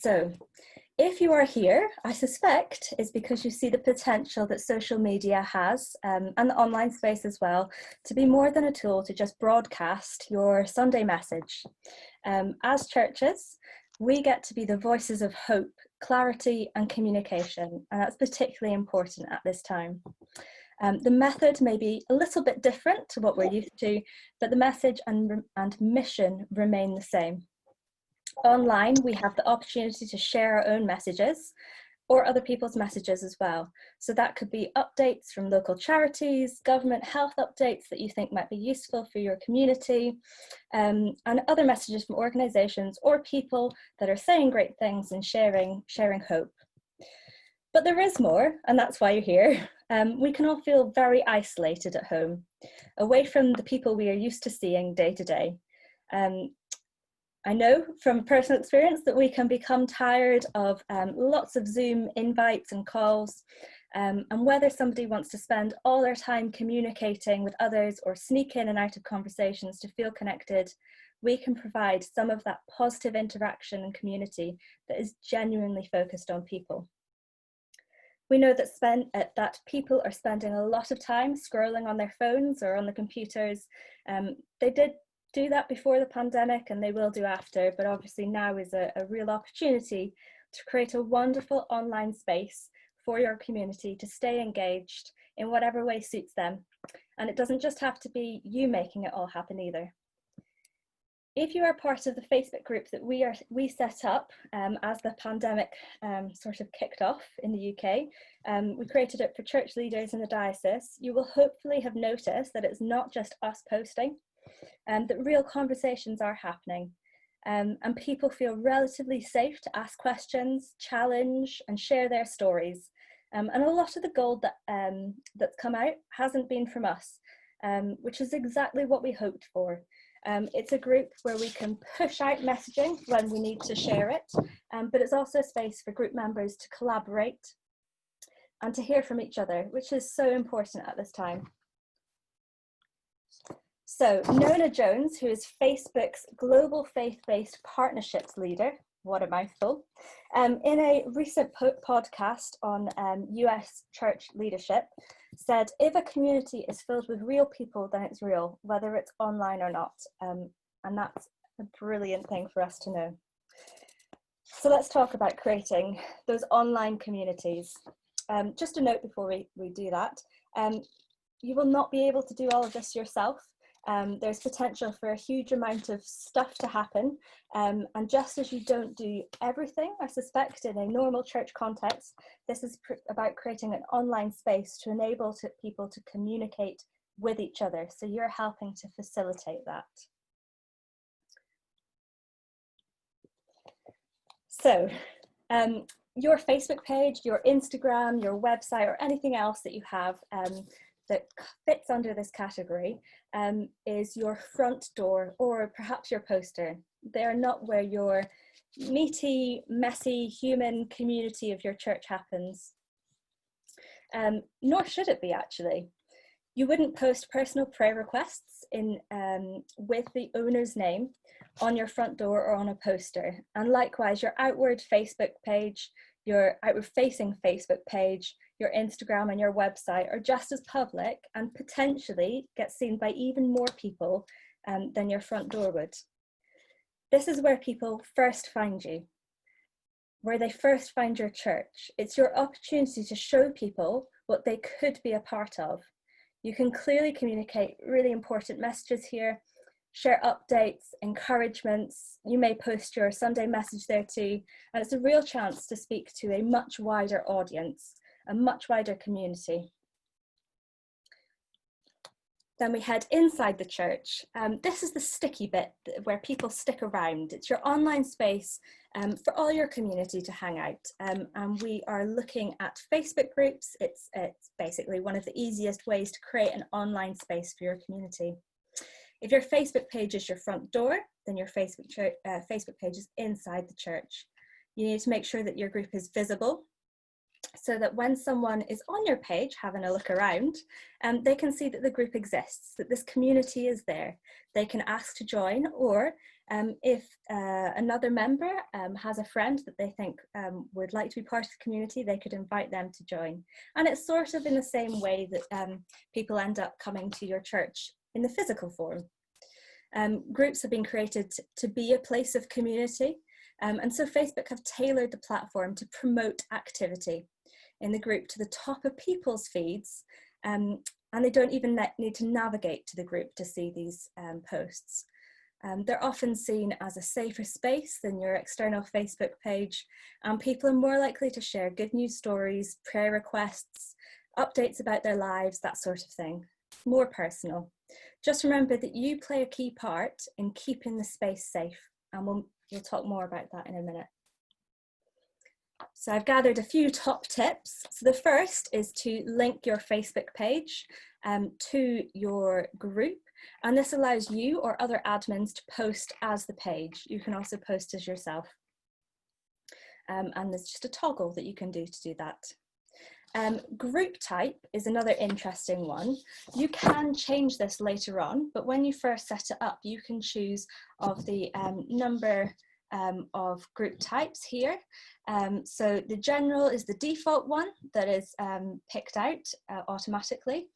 So, if you are here, I suspect it's because you see the potential that social media has, and the online space as well, to be more than a tool to just broadcast your Sunday message. As churches, we get to be the voices of hope, clarity and communication, and that's particularly important at this time. The method may be a little bit different to what we're used to, but the message and mission remain the same. Online, we have the opportunity to share our own messages or other people's messages as well. So that could be updates from local charities, government health updates that you think might be useful for your community, and other messages from organisations or people that are saying great things and sharing hope. But there is more, and that's why you're here. We can all feel very isolated at home, away from the people we are used to seeing day to day. I know from personal experience that we can become tired of lots of Zoom invites and calls, and whether somebody wants to spend all their time communicating with others or sneak in and out of conversations to feel connected, we can provide some of that positive interaction and community that is genuinely focused on people. We know that people are spending a lot of time scrolling on their phones or on the computers. They did do that before the pandemic and they will do after, but obviously now is a real opportunity to create a wonderful online space for your community to stay engaged in whatever way suits them. And it doesn't just have to be you making it all happen either. If you are part of the Facebook group that we set up as the pandemic sort of kicked off in the UK, we created it for church leaders in the diocese, you will hopefully have noticed that it's not just us posting, that real conversations are happening, and people feel relatively safe to ask questions, challenge and share their stories. And a lot of the gold that's come out hasn't been from us, which is exactly what we hoped for. It's a group where we can push out messaging when we need to share it, but it's also a space for group members to collaborate and to hear from each other, which is so important at this time. So Nona Jones, who is Facebook's Global Faith-Based Partnerships Leader, what a mouthful, in a recent podcast on US church leadership, said, if a community is filled with real people, then it's real, whether it's online or not. And that's a brilliant thing for us to know. So let's talk about creating those online communities. Just a note before we do that, you will not be able to do all of this yourself. There's potential for a huge amount of stuff to happen, and just as you don't do everything, I suspect, in a normal church context, this is about creating an online space to enable people to communicate with each other, so you're helping to facilitate that. So your Facebook page, your Instagram, your website, or anything else that you have that fits under this category is your front door, or perhaps your poster. They're not where your meaty, messy, human community of your church happens. Nor should it be, actually. You wouldn't post personal prayer requests with the owner's name on your front door or on a poster. And likewise, your outward Facebook page, your outward facing Facebook page, your Instagram and your website are just as public and potentially get seen by even more people than your front door would. This is where people first find you, where they first find your church. It's your opportunity to show people what they could be a part of. You can clearly communicate really important messages here, share updates, encouragements. You may post your Sunday message there too, and it's a real chance to speak to a much wider audience, a much wider community. Then we head inside the church. This is the sticky bit where people stick around. It's your online space for all your community to hang out. And we are looking at Facebook groups. It's basically one of the easiest ways to create an online space for your community. If your Facebook page is your front door, then your Facebook page is inside the church. You need to make sure that your group is visible, so that when someone is on your page having a look around, they can see that the group exists, that this community is there. They can ask to join, or if another member has a friend that they think would like to be part of the community, they could invite them to join. And it's sort of in the same way that people end up coming to your church in the physical form. Groups have been created to be a place of community, and so Facebook have tailored the platform to promote activity in the group to the top of people's feeds, and they don't even need to navigate to the group to see these posts. They're often seen as a safer space than your external Facebook page, and people are more likely to share good news stories, prayer requests, updates about their lives, that sort of thing. More personal. Just remember that you play a key part in keeping the space safe, and we'll talk more about that in a minute. So I've gathered a few top tips. So the first is to link your Facebook page to your group, and this allows you or other admins to post as the page. You can also post as yourself, and there's just a toggle that you can do to do that. Group type is another interesting one. You can change this later on, but when you first set it up, you can choose of the number of group types here. So the general is the default one that is picked out automatically.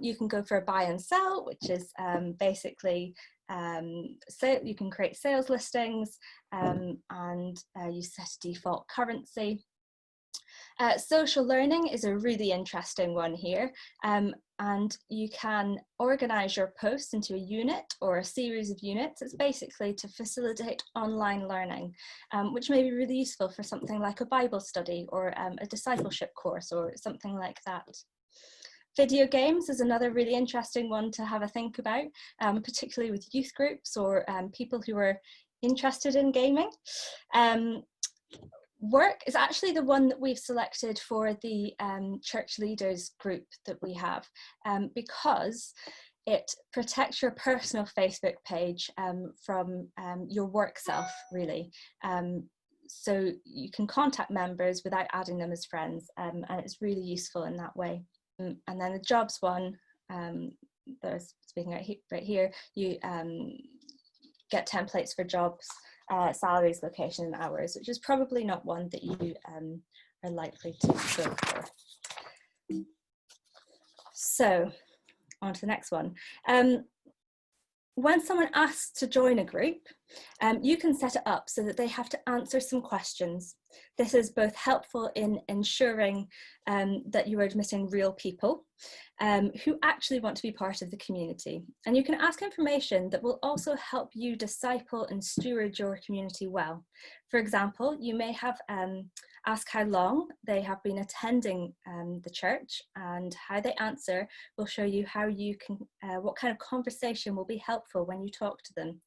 You can go for a buy and sell, which is basically so you can create sales listings, and you set a default currency. Social learning is a really interesting one here, and you can organise your posts into a unit or a series of units. It's basically to facilitate online learning, which may be really useful for something like a Bible study or a discipleship course or something like that. Video games is another really interesting one to have a think about, particularly with youth groups or people who are interested in gaming. Work is actually the one that we've selected for the church leaders group that we have, because it protects your personal Facebook page from your work self, really. So you can contact members without adding them as friends, and it's really useful in that way. And then the jobs one, that I was speaking right here, you get templates for jobs, salaries, location and hours, which is probably not one that you are likely to go for. So on to the next one. When someone asks to join a group, you can set it up so that they have to answer some questions. This is both helpful in ensuring that you are admitting real people who actually want to be part of the community. And you can ask information that will also help you disciple and steward your community well. For example, you may have ask how long they have been attending the church, and how they answer will show you how you can, what kind of conversation will be helpful when you talk to them.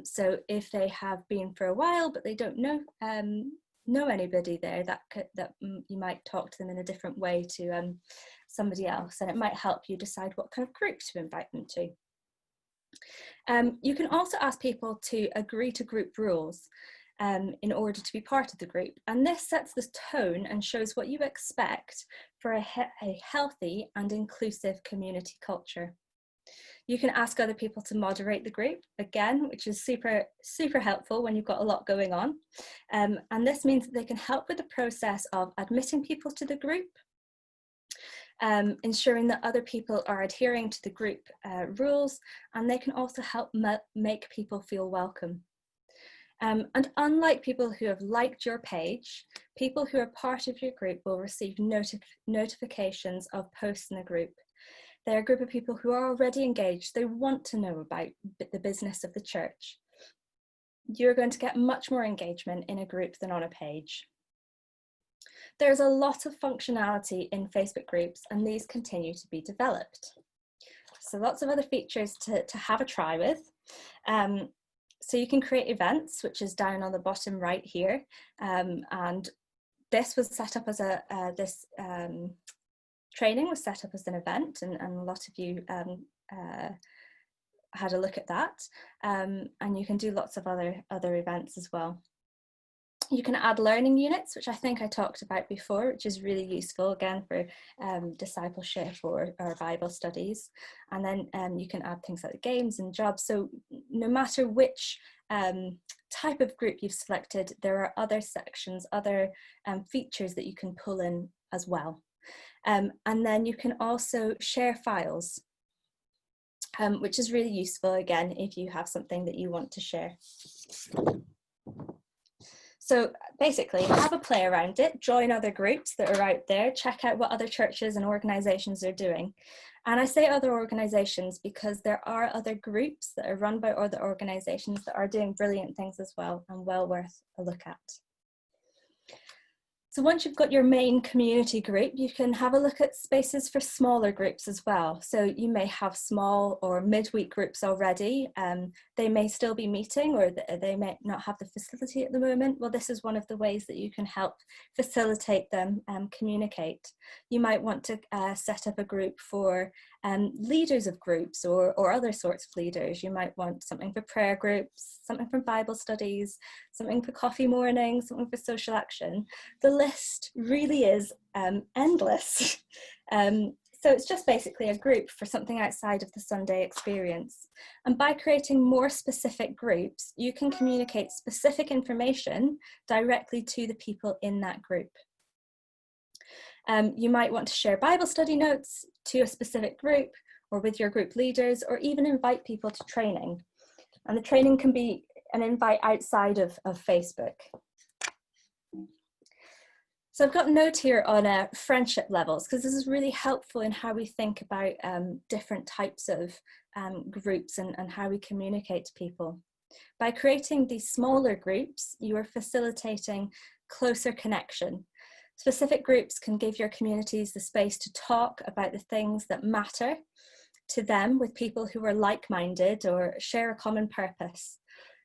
So if they have been for a while but they don't know anybody there, that you might talk to them in a different way to somebody else, and it might help you decide what kind of group to invite them to. You can also ask people to agree to group rules in order to be part of the group, and this sets the tone and shows what you expect for a healthy and inclusive community culture. You can ask other people to moderate the group, again, which is super helpful when you've got a lot going on. And this means that they can help with the process of admitting people to the group, ensuring that other people are adhering to the group rules, and they can also help make people feel welcome. And unlike people who have liked your page, people who are part of your group will receive notifications of posts in the group. They're a group of people who are already engaged. They want to know about the business of the church. You're going to get much more engagement in a group than on a page. There's a lot of functionality in Facebook groups, and these continue to be developed. So lots of other features to have a try with. So you can create events, which is down on the bottom right here. And this was set up as training was set up as an event, and a lot of you had a look at that, and you can do lots of other events as well. You can add learning units, which I think I talked about before, which is really useful, again, for discipleship or Bible studies. And then you can add things like games and jobs. So no matter which type of group you've selected, there are other sections, other features that you can pull in as well. And then you can also share files, which is really useful, again, if you have something that you want to share. So basically, have a play around it, join other groups that are out there, check out what other churches and organisations are doing. And I say other organisations because there are other groups that are run by other organisations that are doing brilliant things as well, and well worth a look at. So once you've got your main community group, you can have a look at spaces for smaller groups as well. So you may have small or midweek groups already. They may still be meeting, or they may not have the facility at the moment. Well, this is one of the ways that you can help facilitate them communicate. You might want to set up a group for leaders of groups or other sorts of leaders. You might want something for prayer groups, something for Bible studies, something for coffee mornings, something for social action. The list really is endless. So it's just basically a group for something outside of the Sunday experience. And by creating more specific groups, you can communicate specific information directly to the people in that group. You might want to share Bible study notes to a specific group or with your group leaders, or even invite people to training. And the training can be an invite outside of Facebook. So I've got a note here on friendship levels, because this is really helpful in how we think about different types of groups and how we communicate to people. By creating these smaller groups, you are facilitating closer connection. Specific groups can give your communities the space to talk about the things that matter to them with people who are like-minded or share a common purpose.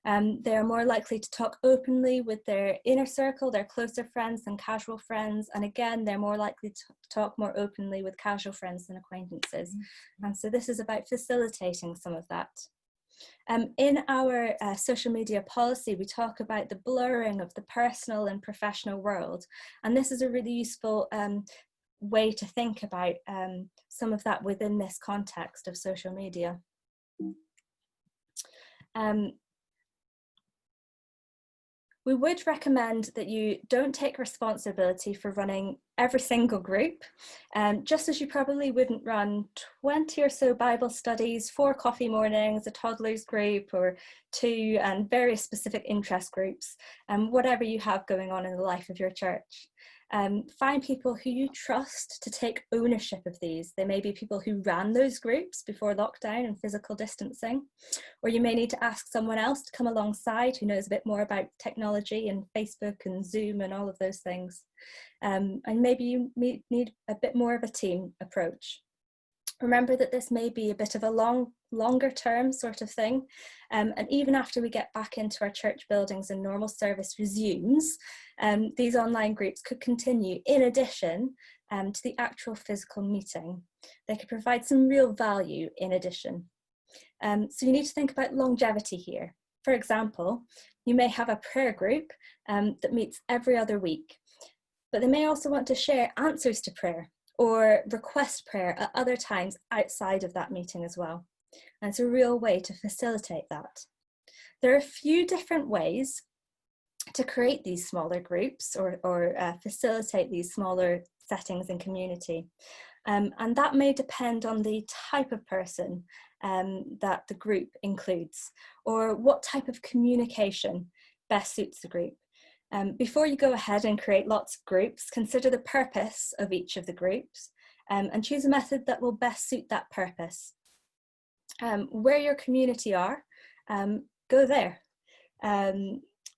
They are more likely to talk openly with their inner circle, their closer friends, than casual friends. And again, they're more likely to talk more openly with casual friends than acquaintances. And so this is about facilitating some of that. In our social media policy, we talk about the blurring of the personal and professional world. And this is a really useful way to think about some of that within this context of social media. We would recommend that you don't take responsibility for running every single group, just as you probably wouldn't run 20 or so Bible studies, 4 coffee mornings, a toddlers group, or 2 and various specific interest groups, whatever you have going on in the life of your church. Find people who you trust to take ownership of these. They may be people who ran those groups before lockdown and physical distancing, or you may need to ask someone else to come alongside who knows a bit more about technology and Facebook and Zoom and all of those things. And maybe you need a bit more of a team approach. Remember that this may be a bit of a longer term sort of thing. And even after we get back into our church buildings and normal service resumes, these online groups could continue in addition to the actual physical meeting. They could provide some real value in addition. So you need to think about longevity here. For example, you may have a prayer group that meets every other week, but they may also want to share answers to prayer or request prayer at other times outside of that meeting as well. And it's a real way to facilitate that. There are a few different ways to create these smaller groups or facilitate these smaller settings in community. And that may depend on the type of person that the group includes, or what type of communication best suits the group. Before you go ahead and create lots of groups, consider the purpose of each of the groups and choose a method that will best suit that purpose. Where your community are, go there.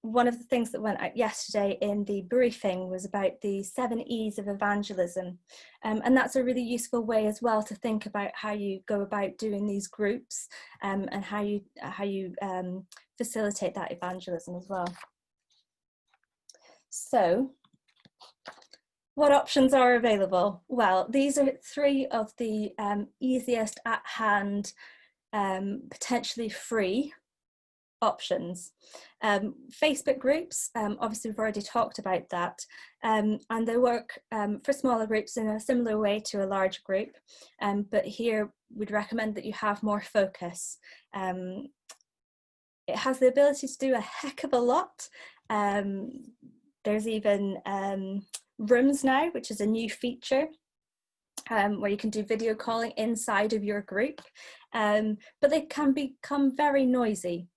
One of the things that went out yesterday in the briefing was about the 7 E's of evangelism. And that's a really useful way as well to think about how you go about doing these groups and how you facilitate that evangelism as well. So, what options are available? Well, these are 3 of the easiest at hand, potentially free options. Facebook groups, obviously we've already talked about that, and they work for smaller groups in a similar way to a large group, but here we'd recommend that you have more focus. It has the ability to do a heck of a lot. There's even rooms now, which is a new feature, where you can do video calling inside of your group, but they can become very noisy.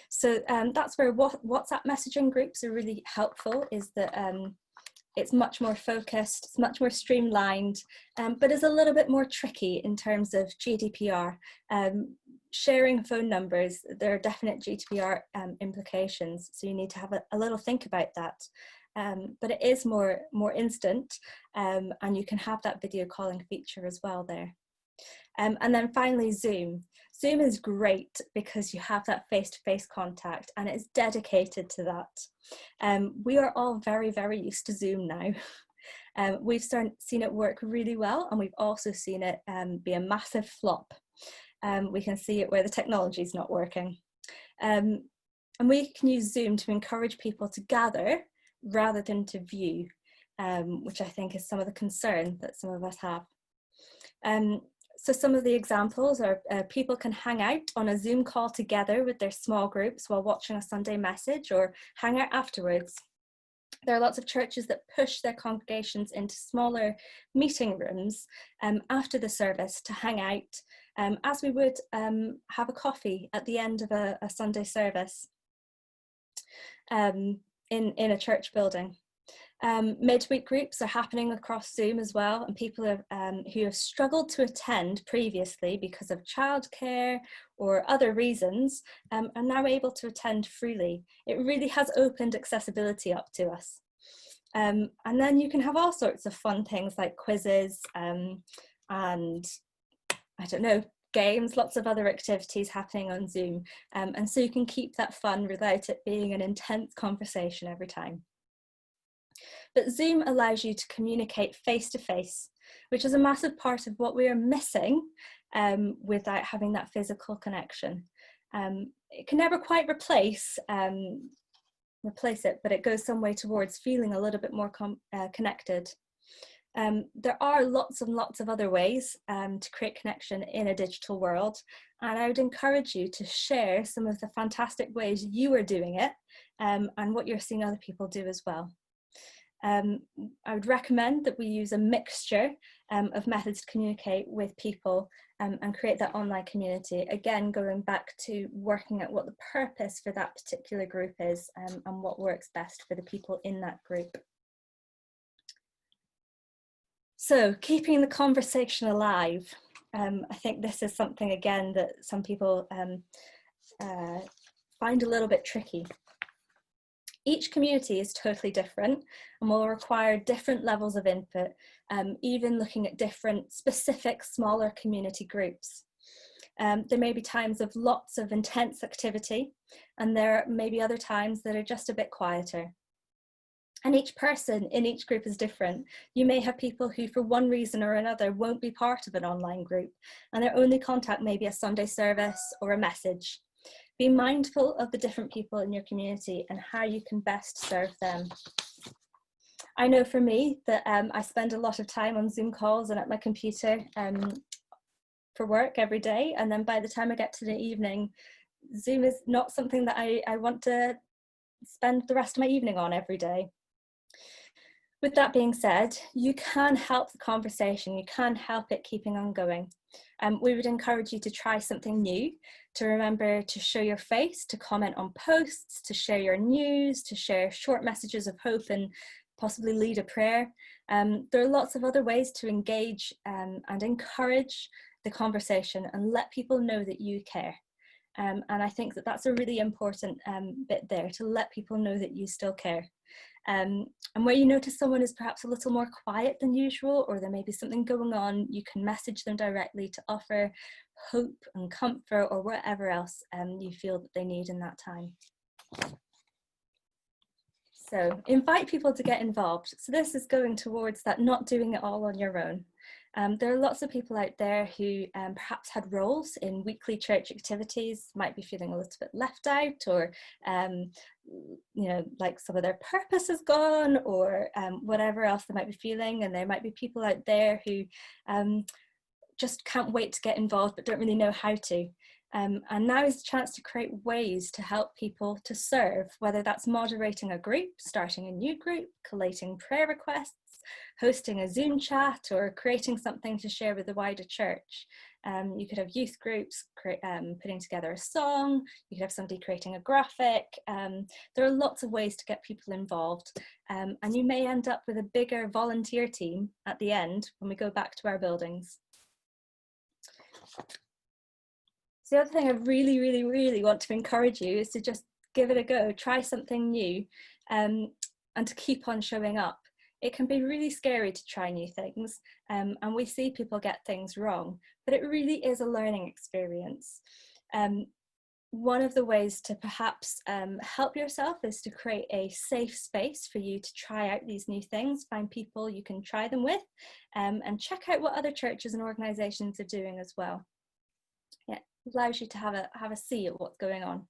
So that's where WhatsApp messaging groups are really helpful, is that it's much more focused, it's much more streamlined, but is a little bit more tricky in terms of GDPR. Sharing phone numbers, there are definite GDPR implications, so you need to have a little think about that. But it is more instant, and you can have that video calling feature as well there. And then finally, Zoom. Zoom is great because you have that face-to-face contact, and it's dedicated to that. We are all very, very used to Zoom now. We've seen it work really well, and we've also seen it be a massive flop. We can see it where the technology is not working. And we can use Zoom to encourage people to gather rather than to view, which I think is some of the concern that some of us have. So some of the examples are people can hang out on a Zoom call together with their small groups while watching a Sunday message, or hang out afterwards. There are lots of churches that push their congregations into smaller meeting rooms after the service to hang out, as we would have a coffee at the end of a Sunday service in a church building. Midweek groups are happening across Zoom as well, and people who have struggled to attend previously because of childcare or other reasons are now able to attend freely. It really has opened accessibility up to us. And then you can have all sorts of fun things like quizzes and, I don't know, games, lots of other activities happening on Zoom. And so you can keep that fun without it being an intense conversation every time. But Zoom allows you to communicate face-to-face, which is a massive part of what we are missing without having that physical connection. It can never quite replace it, but it goes some way towards feeling a little bit more connected. There are lots and lots of other ways to create connection in a digital world, and I would encourage you to share some of the fantastic ways you are doing it and what you're seeing other people do as well. I would recommend that we use a mixture of methods to communicate with people and create that online community. Again, going back to working out what the purpose for that particular group is and what works best for the people in that group. So, keeping the conversation alive. I think this is something, again, that some people find a little bit tricky. Each community is totally different and will require different levels of input, even looking at different specific smaller community groups. There may be times of lots of intense activity, and there may be other times that are just a bit quieter. And each person in each group is different. You may have people who, for one reason or another, won't be part of an online group, and their only contact may be a Sunday service or a message. Be mindful of the different people in your community and how you can best serve them. I know for me that I spend a lot of time on Zoom calls and at my computer for work every day, and then by the time I get to the evening, Zoom is not something that I want to spend the rest of my evening on every day. With that being said, you can help the conversation, you can help it keeping on going. We would encourage you to try something new, to remember to show your face, to comment on posts, to share your news, to share short messages of hope and possibly lead a prayer. There are lots of other ways to engage and encourage the conversation and let people know that you care. And I think that that's a really important bit there, to let people know that you still care. And where you notice someone is perhaps a little more quiet than usual, or there may be something going on, you can message them directly to offer hope and comfort or whatever else you feel that they need in that time. So invite people to get involved. So this is going towards that not doing it all on your own. There are lots of people out there who perhaps had roles in weekly church activities, might be feeling a little bit left out, or like some of their purpose is gone, or whatever else they might be feeling. And there might be people out there who just can't wait to get involved but don't really know how to. And now is the chance to create ways to help people to serve, whether that's moderating a group, starting a new group, collating prayer requests, hosting a Zoom chat, or creating something to share with the wider church. You could have youth groups putting together a song, you could have somebody creating a graphic. There are lots of ways to get people involved, and you may end up with a bigger volunteer team at the end when we go back to our buildings. So the other thing I really, really, really want to encourage you is to just give it a go, try something new, and to keep on showing up. It can be really scary to try new things, and we see people get things wrong, but it really is a learning experience. One of the ways to perhaps help yourself is to create a safe space for you to try out these new things, find people you can try them with, and check out what other churches and organisations are doing as well. Yeah, it allows you to have a see at what's going on.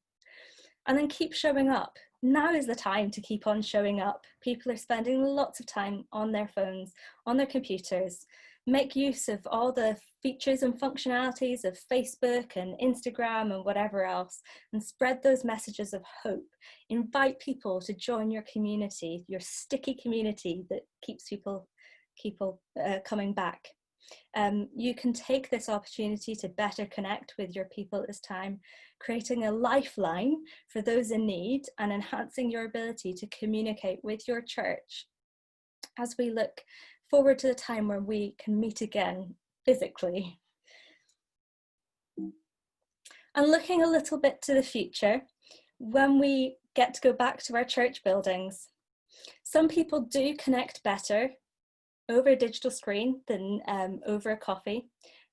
And then keep showing up. Now is the time to keep on showing up. People are spending lots of time on their phones, on their computers. Make use of all the features and functionalities of Facebook and Instagram and whatever else, and spread those messages of hope. Invite people to join your community, your sticky community that keeps people coming back. You can take this opportunity to better connect with your people at this time, creating a lifeline for those in need and enhancing your ability to communicate with your church as we look forward to the time where we can meet again physically. And looking a little bit to the future, when we get to go back to our church buildings, some people do connect better over a digital screen than over a coffee.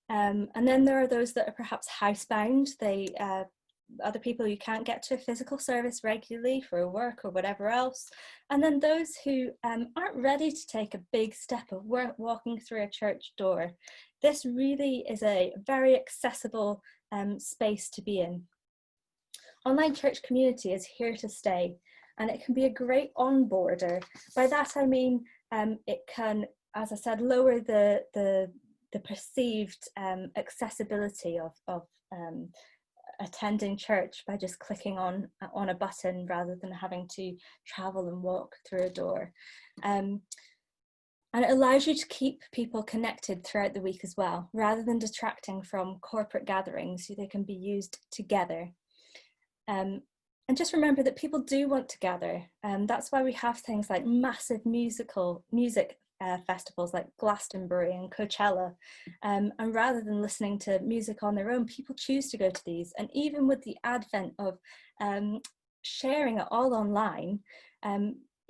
And then there are those that are perhaps housebound. Other people who can't get to a physical service regularly for work or whatever else. And then those who aren't ready to take a big step of walking through a church door. This really is a very accessible space to be in. Online church community is here to stay, and it can be a great onboarder. By that I mean it can, as I said, lower the perceived accessibility of attending church by just clicking on a button rather than having to travel and walk through a door. And it allows you to keep people connected throughout the week as well, rather than detracting from corporate gatherings. They can be used together. And just remember that people do want to gather. That's why we have things like massive music festivals like Glastonbury and Coachella. And rather than listening to music on their own, people choose to go to these. And even with the advent of sharing it all online,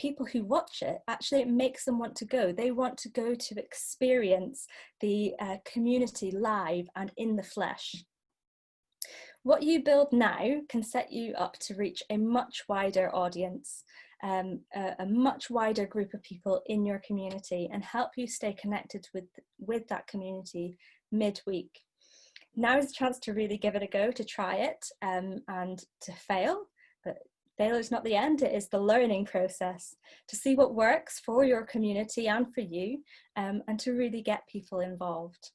people who watch it, actually it makes them want to go. They want to go to experience the community live and in the flesh. What you build now can set you up to reach a much wider audience, a much wider group of people in your community, and help you stay connected with that community midweek. Now is the chance to really give it a go, to try it and to fail, but failure is not the end, it is the learning process, to see what works for your community and for you, and to really get people involved.